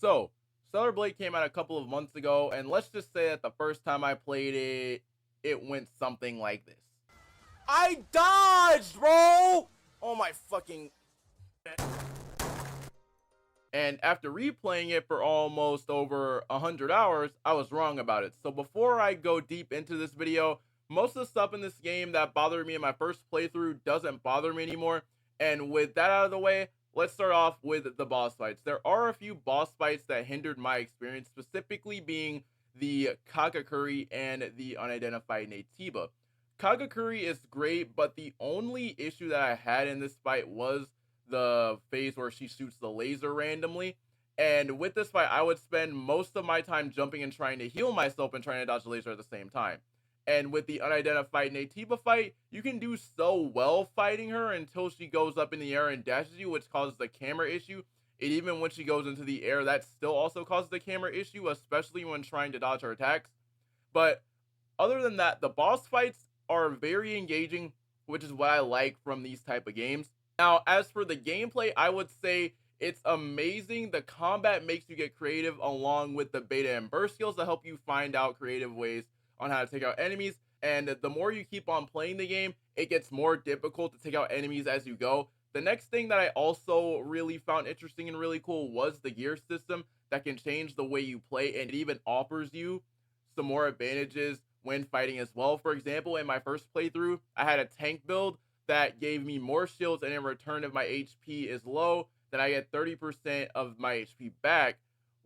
So, Stellar Blade came out a couple of months ago, and let's just say that the first time I played it, it went something like this. I dodged, bro! Oh my fucking... And after replaying it for almost over 100 hours, I was wrong about it. So before I go deep into this video, most of the stuff in this game that bothered me in my first playthrough doesn't bother me anymore. And with that out of the way, let's start off with the boss fights. There are a few boss fights that hindered my experience, specifically being the Kagakuri and the unidentified Natiba. Kagakuri is great, but the only issue that I had in this fight was the phase where she shoots the laser randomly. And with this fight, I would spend most of my time jumping and trying to heal myself and trying to dodge the laser at the same time. And with the unidentified Natiba fight, you can do so well fighting her until she goes up in the air and dashes you, which causes the camera issue. And even when she goes into the air, that still also causes the camera issue, especially when trying to dodge her attacks. But other than that, the boss fights are very engaging, which is what I like from these type of games. Now, as for the gameplay, I would say it's amazing. The combat makes you get creative along with the beta and burst skills that help you find out creative ways on how to take out enemies. And the more you keep on playing the game, it gets more difficult to take out enemies as you go. The next thing that I also really found interesting and really cool was the gear system that can change the way you play, and it even offers you some more advantages when fighting as well. For example, in my first playthrough, I had a tank build that gave me more shields, and in return, if my HP is low, then I get 30% of my HP back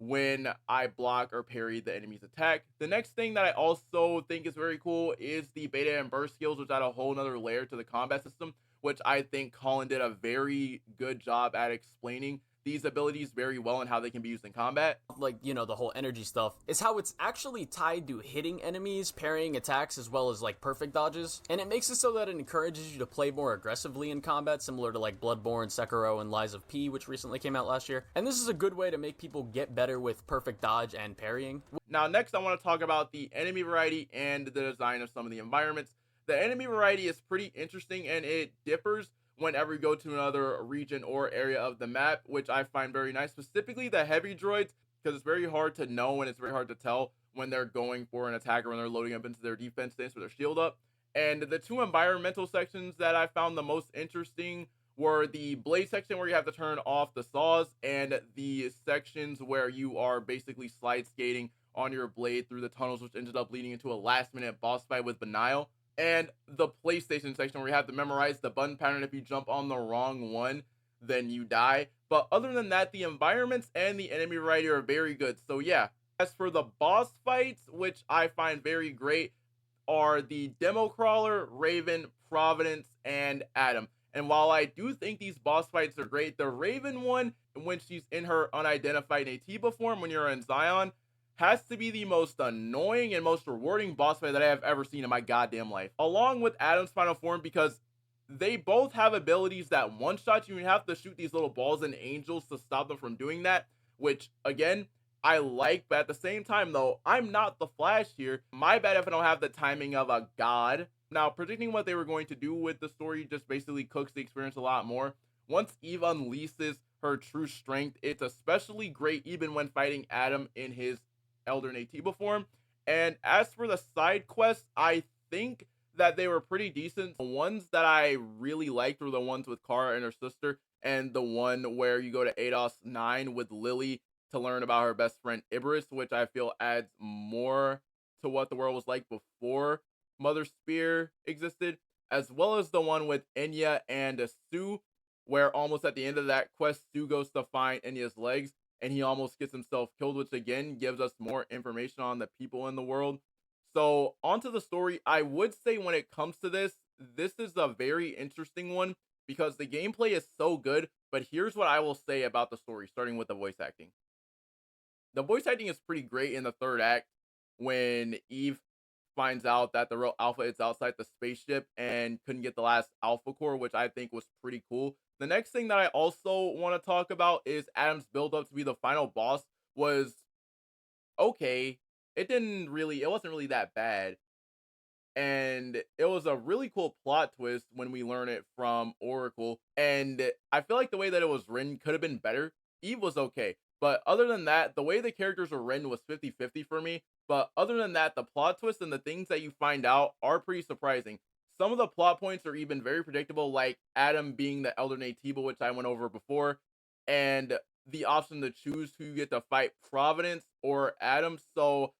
when I block or parry the enemy's attack. The next thing that I also think is very cool is the beta and burst skills, which add a whole nother layer to the combat system, which I think Colin did a very good job at explaining these abilities very well and how they can be used in combat. Like, the whole energy stuff, is how it's actually tied to hitting enemies, parrying attacks, as well as like perfect dodges. And it makes it so that it encourages you to play more aggressively in combat, similar to like Bloodborne, Sekiro, and Lies of P, which recently came out last year. And this is a good way to make people get better with perfect dodge and parrying. Now, next I want to talk about the enemy variety and the design of some of the environments. The enemy variety is pretty interesting, and it differs whenever you go to another region or area of the map, which I find very nice, specifically the heavy droids, because it's very hard to know and it's very hard to tell when they're going for an attack or when they're loading up into their defense stance with their shield up. And the two environmental sections that I found the most interesting were the blade section where you have to turn off the saws, and the sections where you are basically slide skating on your blade through the tunnels, which ended up leading into a last minute boss fight with Belial. And the PlayStation section where you have to memorize the button pattern. If you jump on the wrong one, then you die. But other than that, the environments and the enemy variety are very good. So yeah, as for the boss fights, which I find very great, are the Demo Crawler, Raven, Providence, and Adam. And while I do think these boss fights are great, the Raven one, when she's in her unidentified Natiba form, when you're in Zion, has to be the most annoying and most rewarding boss fight that I have ever seen in my goddamn life. Along with Adam's final form, because they both have abilities that one-shot you, and you have to shoot these little balls and angels to stop them from doing that, which, again, I like, but at the same time, though, I'm not the Flash here. My bad if I don't have the timing of a god. Now, predicting what they were going to do with the story just basically cooks the experience a lot more. Once Eve unleashes her true strength, it's especially great even when fighting Adam in his Elder Natiba form. And as for the side quests, I think that they were pretty decent. The ones that I really liked were the ones with Kara and her sister, and the one where you go to Eidos 9 with Lily to learn about her best friend Ibris, which I feel adds more to what the world was like before Mother Spear existed, as well as the one with Enya and Sue, where almost at the end of that quest, Sue goes to find Enya's legs, and he almost gets himself killed, which again gives us more information on the people in the world. So, onto the story, I would say when it comes to this, this is a very interesting one because the gameplay is so good. But here's what I will say about the story, starting with the voice acting. The voice acting is pretty great in the third act when Eve finds out that the real Alpha is outside the spaceship and couldn't get the last Alpha core, which I think was pretty cool. The next thing that I also want to talk about is Adam's build up to be the final boss was okay. It wasn't really that bad. And it was a really cool plot twist when we learn it from Oracle. And I feel like the way that it was written could have been better. Eve was okay. But other than that, the way the characters were written was 50-50 for me. But other than that, the plot twist and the things that you find out are pretty surprising. Some of the plot points are even very predictable, like Adam being the Elder Natiba, which I went over before, and the option to choose who you get to fight, Providence or Adam. So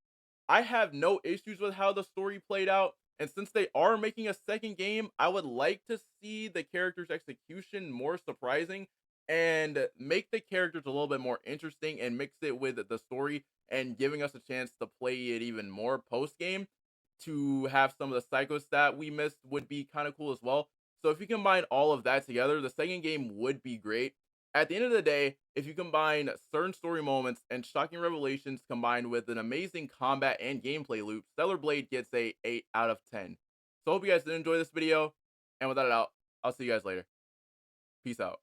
I have no issues with how the story played out. And since they are making a second game, I would like to see the character's execution more surprising and make the characters a little bit more interesting and mix it with the story and giving us a chance to play it even more post game to have some of the psychos that we missed would be kind of cool as well. So if you combine all of that together, the second game would be great. At the end of the day, if you combine certain story moments and shocking revelations combined with an amazing combat and gameplay loop, Stellar Blade gets a 8 out of 10. So I hope you guys did enjoy this video, and without a doubt, I'll see you guys later. Peace out.